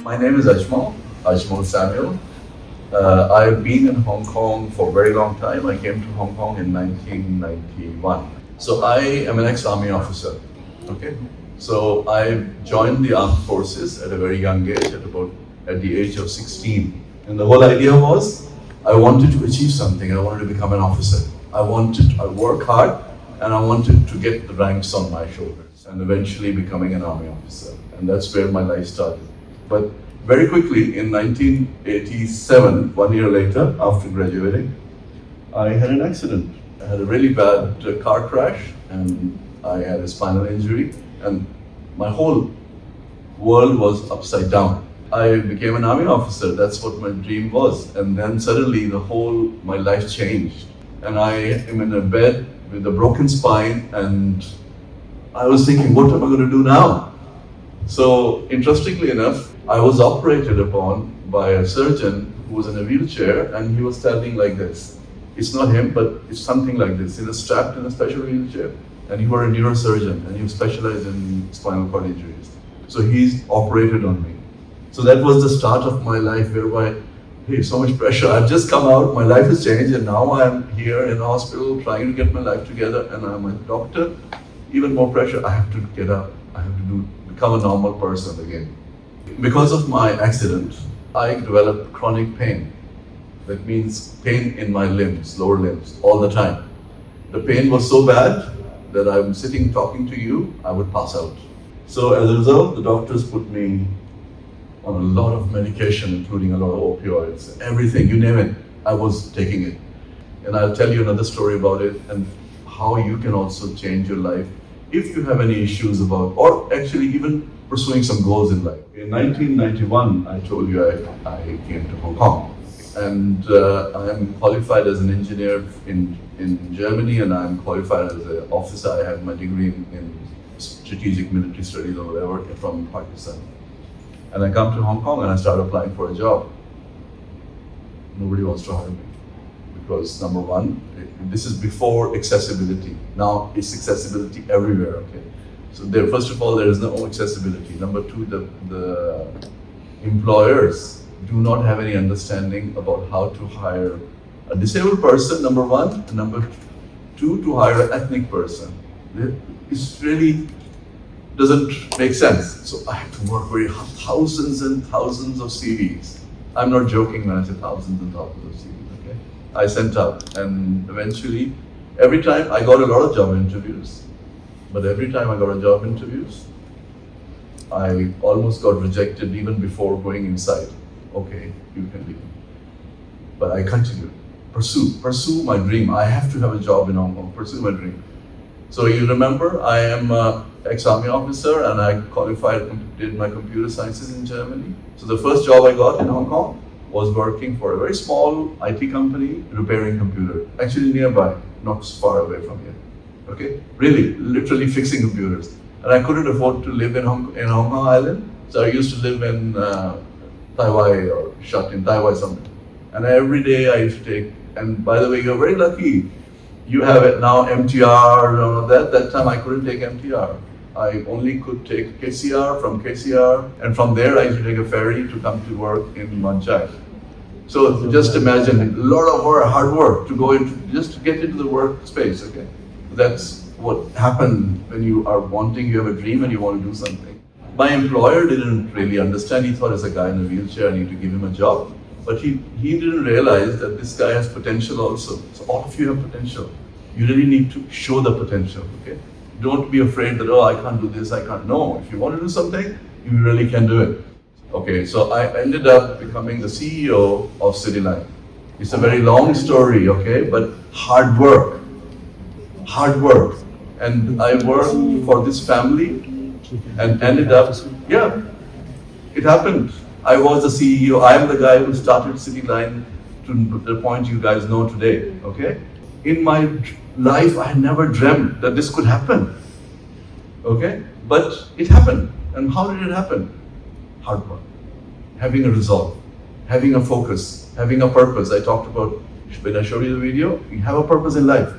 My name is Ajmal Samuel. I've been in Hong Kong for a very long time. I came to Hong Kong in 1991. So I am an ex-army officer. Okay, so I joined the armed forces at a very young age, at the age of 16. And the whole idea was I wanted to achieve something. I wanted to become an officer. I work hard, and I wanted to get the ranks on my shoulders, and eventually becoming an army officer. And that's where my life started. But very quickly, in 1987, 1 year later, after graduating, I had an accident. I had a really bad car crash, and I had a spinal injury, and my whole world was upside down. I became an army officer. That's what my dream was. And then suddenly my life changed. And I am in a bed with a broken spine, and I was thinking, what am I going to do now? So interestingly enough, I was operated upon by a surgeon who was in a wheelchair, and he was standing like this. It's not him, but it's something like this. He was strapped in a special wheelchair, and he was a neurosurgeon, and he specialized in spinal cord injuries. So he's operated on me. So that was the start of my life, whereby, hey, so much pressure. I've just come out, my life has changed, and now I'm here in the hospital trying to get my life together, and I'm a doctor. Even more pressure. I have to get up. I have to become a normal person again. Because of my accident, I developed chronic pain. That means pain in my limbs, lower limbs, all the time. The pain was so bad that I'm sitting talking to you, I would pass out. So as a result, the doctors put me on a lot of medication, including a lot of opioids, everything, you name it, I was taking it. And I'll tell you another story about it and how you can also change your life if you have any issues about, or actually even pursuing some goals in life. In 1991, I told you I came to Hong Kong. And I am qualified as an engineer in Germany, and I'm qualified as an officer. I have my degree in strategic military studies or whatever from Pakistan. And I come to Hong Kong and I start applying for a job. Nobody wants to hire me. Because number one, this is before accessibility. Now it's accessibility everywhere, okay? So first of all, there is no accessibility. Number two, the employers do not have any understanding about how to hire a disabled person, number one, and number two, to hire an ethnic person. It really doesn't make sense. So I have to work with thousands and thousands of CVs. I'm not joking when I say thousands and thousands of CVs, okay? I sent out, and eventually, every time I got a lot of job interviews, but every time I got a job interviews, I almost got rejected even before going inside. Okay, you can leave. But I continued. Pursue my dream. I have to have a job in Hong Kong. Pursue my dream. So you remember, I am an ex-army officer, and I did my computer sciences in Germany. So the first job I got in Hong Kong was working for a very small IT company repairing computers. Actually nearby, not far away from here. Okay, really, literally fixing computers. And I couldn't afford to live in Hong Kong Island, so I used to live in Taiwan or Shut in Taiwan somewhere. And every day I used to take, and by the way, you're very lucky. You have it now, MTR and all of that. That time I couldn't take MTR. I only could take KCR, from KCR, and from there I used to take a ferry to come to work in Wan Chai. So just imagine, a lot of hard work to go into, just to get into the workspace, okay? That's what happened when you have a dream and you want to do something. My employer didn't really understand. He thought, as a guy in a wheelchair, I need to give him a job. But he didn't realize that this guy has potential also. So all of you have potential. You really need to show the potential, okay? Don't be afraid that, oh, I can't do this, I can't. No, if you want to do something, you really can do it. Okay, so I ended up becoming the CEO of CityLine. It's a very long story, okay, but hard work. And I worked for this family and ended up, yeah, it happened. I was the CEO. I am the guy who started CityLine to the point you guys know today, okay? In my life, I had never dreamt that this could happen, okay? But it happened. And how did it happen? Hard work, having a resolve, having a focus, having a purpose. I talked about, when I showed you the video, you have a purpose in life.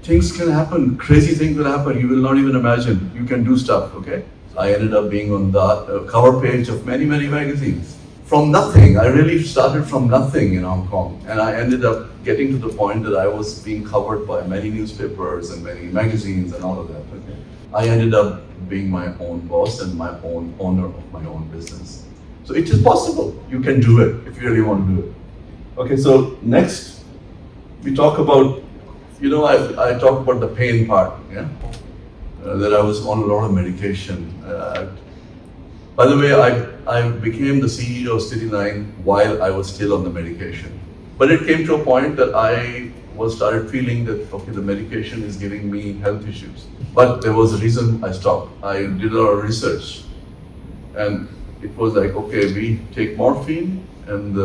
Things can happen, crazy things will happen, you will not even imagine. You can do stuff, okay? I ended up being on the cover page of many, many magazines. From nothing, I really started from nothing in Hong Kong, and I ended up getting to the point that I was being covered by many newspapers and many magazines and all of that. Okay. I ended up being my own boss and my own owner of my own business. So it is possible. You can do it if you really want to do it. Okay, so next we talk about, I talked about the pain part, yeah? That I was on a lot of medication. By the way, I became the CEO of City9 while I was still on the medication. But it came to a point that I started feeling that, okay, the medication is giving me health issues. But there was a reason I stopped. I did a lot of research. And it was like, okay, we take morphine, and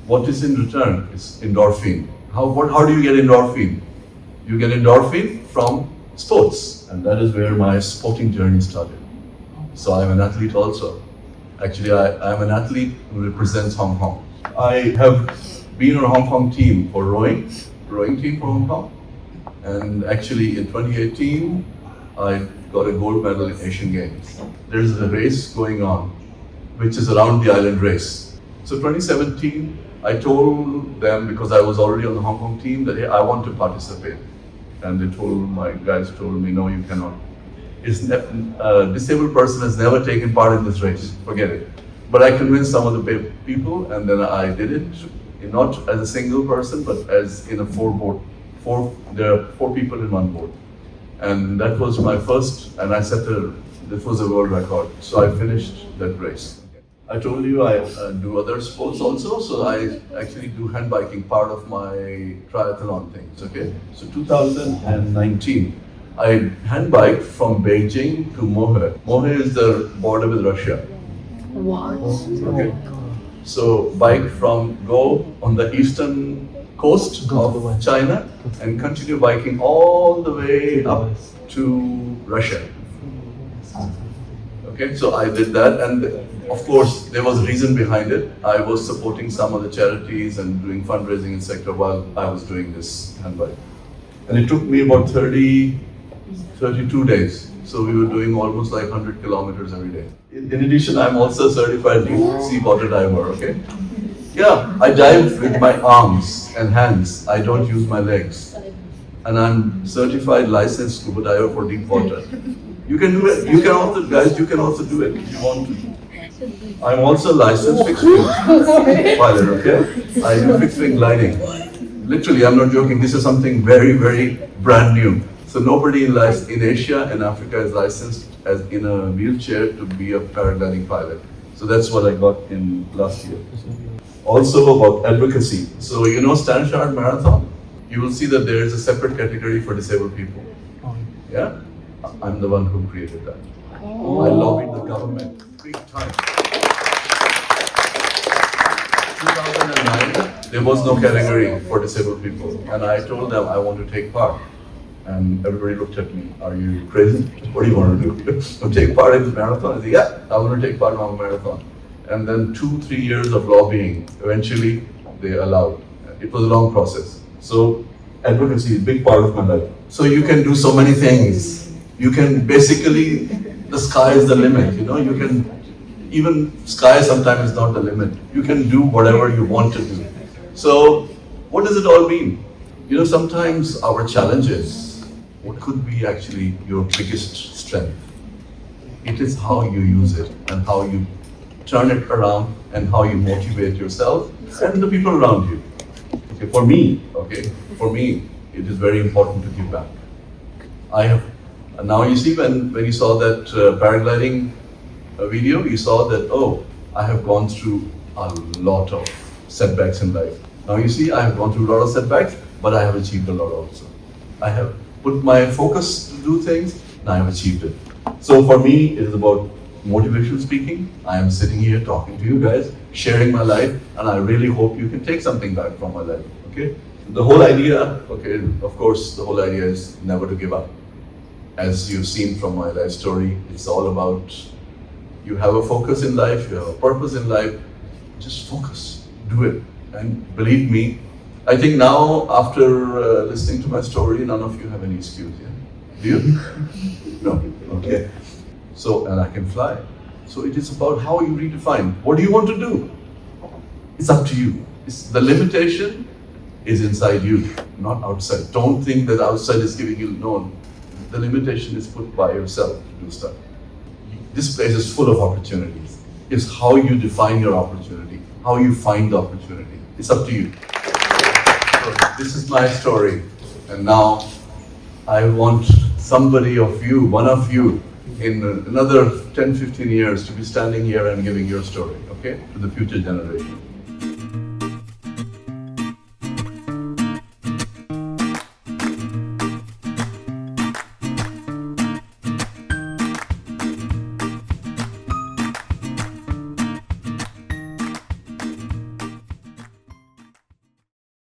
what is in return is endorphin. How do you get endorphin? You get endorphin from sports. And that is where my sporting journey started. So I'm an athlete also. Actually, I'm an athlete who represents Hong Kong. I have been on a Hong Kong team for rowing team for Hong Kong. And actually in 2018, I got a gold medal in Asian Games. There's a race going on, which is around the island race. So 2017, I told them, because I was already on the Hong Kong team, that hey, I want to participate. And my guys told me, no, you cannot. A disabled person has never taken part in this race, forget it. But I convinced some of the people, and then I did it, not as a single person, but as in a there are 4 people in one boat. And that was my first, and this was a world record. So I finished that race. I told you I do other sports also, so I actually do hand biking, part of my triathlon things, okay? So 2019, I hand biked from Beijing to Mohe. Mohe is the border with Russia. What? Okay. So go on the eastern coast of China and continue biking all the way up to Russia. Okay, so I did that, and of course there was a reason behind it. I was supporting some of the charities and doing fundraising in sector while I was doing this handbike. And it took me about 32 days. So we were doing almost like 100 kilometers every day. In addition, I'm also a certified deep sea water diver, okay? Yeah, I dive with my arms and hands. I don't use my legs. And I'm certified licensed scuba diver for deep water. You can do it. You can also do it if you want to. I'm also licensed fixed wing pilot, okay? I do fixed wing gliding. Literally, I'm not joking. This is something very, very brand new. So nobody in Asia and Africa is licensed as in a wheelchair to be a paragliding pilot. So that's what I got in last year. Also about advocacy. So Stanchart Marathon, you will see that there is a separate category for disabled people. Yeah? I'm the one who created that. I lobbied the government big time. 2009, there was no category for disabled people. And I told them I want to take part. And everybody looked at me, are you crazy? What do you want to do? Take part in the marathon? I said, yeah, I want to take part in a marathon. And then 2-3 years of lobbying, eventually they allowed. It was a long process. So advocacy is a big part of my life. So you can do so many things. You can basically, the sky is the limit, you can, even sky sometimes is not the limit. You can do whatever you want to do. So what does it all mean? Sometimes our challenges, what could be actually your biggest strength? It is how you use it and how you turn it around and how you motivate yourself and the people around you. Okay, for me, it is very important to give back. Now you see when you saw that paragliding video, you saw that, I have gone through a lot of setbacks in life. Now you see, I have gone through a lot of setbacks, but I have achieved a lot also. I have put my focus to do things, and I have achieved it. So for me, it is about motivational speaking. I am sitting here talking to you guys, sharing my life, and I really hope you can take something back from my life, okay? The whole idea, of course, the whole idea is never to give up. As you've seen from my life story, it's all about you have a focus in life, you have a purpose in life, just focus, do it. And believe me, I think now, after listening to my story, none of you have any excuse, yeah? Do you? No? Okay. So, and I can fly. So it is about how you redefine. What do you want to do? It's up to you. The limitation is inside you, not outside. Don't think that outside is giving you, no. The limitation is put by yourself to do stuff. This place is full of opportunities. It's how you define your opportunity, how you find the opportunity. It's up to you. So this is my story. And now I want somebody of you, one of you, in another 10, 15 years to be standing here and giving your story, okay, to the future generation.